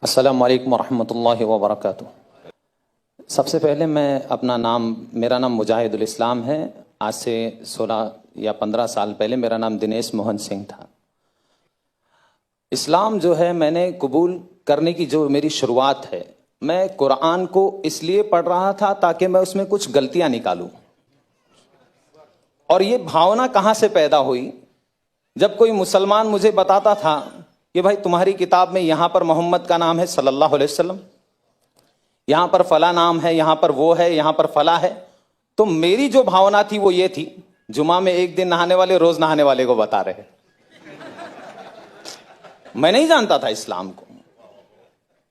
अस्सलामु अलैकुम वरहमतुल्लाहि वबरकातुहू। सबसे पहले मेरा नाम मुजाहिदुल इस्लाम है। आज से 16 या 15 साल पहले मेरा नाम दिनेश मोहन सिंह था। इस्लाम जो है मैंने कबूल करने की जो मेरी शुरुआत है, मैं कुरान को इसलिए पढ़ रहा था ताकि मैं उसमें कुछ गलतियां निकालूं। और ये भावना कहाँ से पैदा हुई, जब कोई मुसलमान मुझे बताता था कि भाई तुम्हारी किताब में यहां पर मोहम्मद का नाम है सल्लल्लाहु अलैहि वसल्लम, यहां पर फला नाम है, यहां पर वो है, यहां पर फला है, तो मेरी जो भावना थी वो ये थी, जुमा में एक दिन नहाने वाले रोज नहाने वाले को बता रहे। मैं नहीं जानता था इस्लाम को।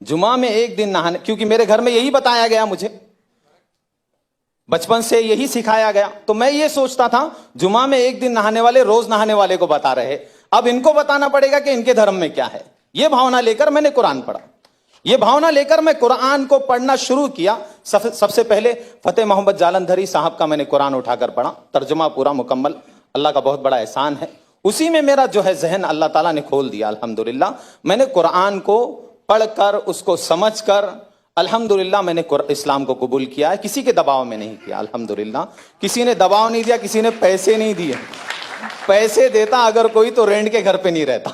जुमा में एक दिन नहाने, क्योंकि मेरे घर में यही बताया गया, मुझे बचपन से यही सिखाया गया, तो मैं ये सोचता था जुमा में एक दिन नहाने वाले रोज नहाने वाले को बता रहे, अब इनको बताना पड़ेगा कि इनके धर्म में क्या है। यह भावना लेकर मैंने कुरान पढ़ा। यह भावना लेकर मैं कुरान को पढ़ना शुरू किया। सबसे पहले फतेह मोहम्मद जालंधरी साहब का मैंने कुरान उठाकर पढ़ा, तर्जुमा पूरा मुकम्मल। अल्लाह का बहुत बड़ा एहसान है, उसी में मेरा जो है जहन अल्लाह ताला ने खोल दिया। अल्हम्दुलिल्लाह मैंने कुरान को पढ़कर, उसको समझकर, अल्हम्दुलिल्लाह मैंने इस्लाम को कबूल किया है। किसी के दबाव में नहीं किया, अल्हम्दुलिल्लाह। किसी ने दबाव नहीं दिया, किसी ने पैसे नहीं दिए। पैसे देता अगर कोई तो रेंट के घर पे नहीं रहता।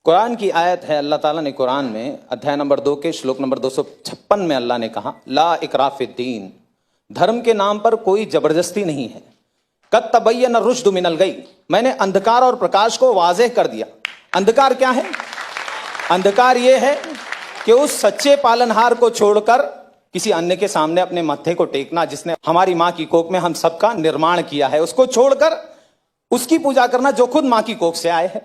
कुरान की आयत है, अल्लाह ताला ने कुरान में अध्याय नंबर 2 के श्लोक नंबर 256 में अल्लाह ने कहा, ला इकराह फिद्दीन, धर्म के नाम पर कोई जबरदस्ती नहीं है। कद तबय्यन रुश्द मिनल गई, मैंने अंधकार और प्रकाश को वाज़ेह कर दिया। अंधकार क्या है? अंधकार यह है कि उस सच्चे पालनहार को छोड़कर किसी अन्य के सामने अपने मत्थे को टेकना, जिसने हमारी मां की कोख में हम सबका निर्माण किया है, उसको छोड़कर उसकी पूजा करना जो खुद मां की कोख से आए हैं,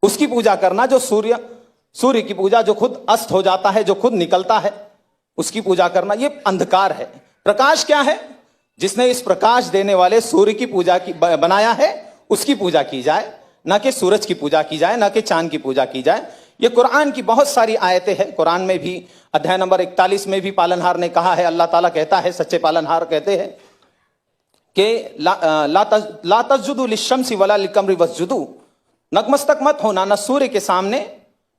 उसकी पूजा करना जो सूर्य की पूजा जो खुद अस्त हो जाता है, जो खुद निकलता है, उसकी पूजा करना, यह अंधकार है। प्रकाश क्या है? जिसने इस प्रकाश देने वाले सूर्य की पूजा की बनाया है, उसकी पूजा की जाए, ना कि सूरज की पूजा की जाए, ना कि चांद की पूजा की जाए। ये कुरान की बहुत सारी आयतें हैं। कुरान में भी अध्याय नंबर 41 में भी पालनहार ने कहा है, अल्लाह ताला कहता है, सच्चे पालनहार कहते हैं कि ला तस्जुदू लिश्शम्सी वला लिलकमरी वस्जुदू, नतमस्तक मत होना न सूर्य के सामने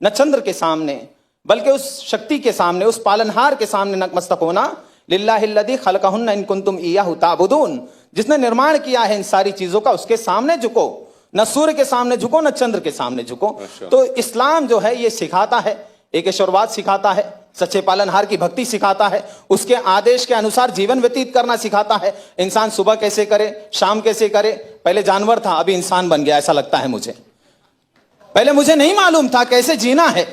न चंद्र के सामने, बल्कि उस शक्ति के सामने, उस पालनहार के सामने नतमस्तक होना, लिल्लाहिल्लज़ी खलक़हुन्ना इन कुंतुम इय्याहु ताबुदून, जिसने निर्माण किया है इन सारी चीजों का, उसके सामने झुको। न सूर्य के सामने झुको, न चंद्र के सामने झुको। तो इस्लाम जो है ये सिखाता है, एक ईश्वरवाद सिखाता है, सच्चे पालनहार की भक्ति सिखाता है, उसके आदेश के अनुसार जीवन व्यतीत करना सिखाता है। इंसान सुबह कैसे करे, शाम कैसे करे। पहले जानवर था, अभी इंसान बन गया, ऐसा लगता है मुझे। पहले मुझे नहीं मालूम था कैसे जीना है,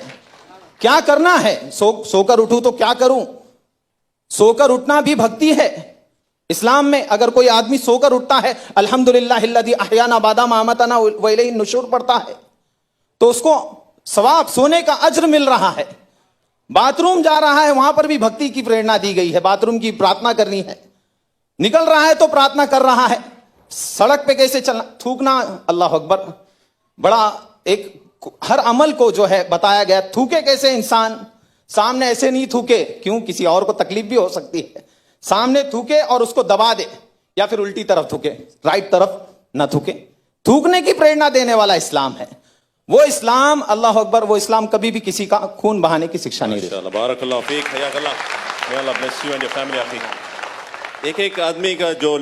क्या करना है। सोकर उठूं तो क्या करूं? सोकर उठना भी भक्ति है। इस्लाम में अगर कोई आदमी सोकर उठता है, अल्हम्दुलिल्लाहिल्लज़ी अहयाना बादा मा अमातना व इलैहि नुशूर पढ़ता है, तो उसको सवाब, सोने का अज्र मिल रहा है। बाथरूम जा रहा है, वहां पर भी भक्ति की प्रेरणा दी गई है, बाथरूम की प्रार्थना करनी है। निकल रहा है तो प्रार्थना कर रहा है। सड़क पे कैसे चलना, थूकना, अल्लाह अकबर, बड़ा एक हर अमल को जो है बताया गया। थूके कैसे इंसान, सामने ऐसे नहीं थूके, क्यों? किसी और को तकलीफ भी हो सकती है। सामने थूके और उसको दबा दे, या फिर उल्टी तरफ थूके, राइट तरफ ना थूके। थूकने की प्रेरणा देने वाला इस्लाम है। वो इस्लाम, अल्लाह अकबर, वो इस्लाम कभी भी किसी का खून बहाने की शिक्षा नहीं देता। बारकल्लाहु Feke, हयाकल्लाह, may Allah bless you and your family। एक एक आदमी का जो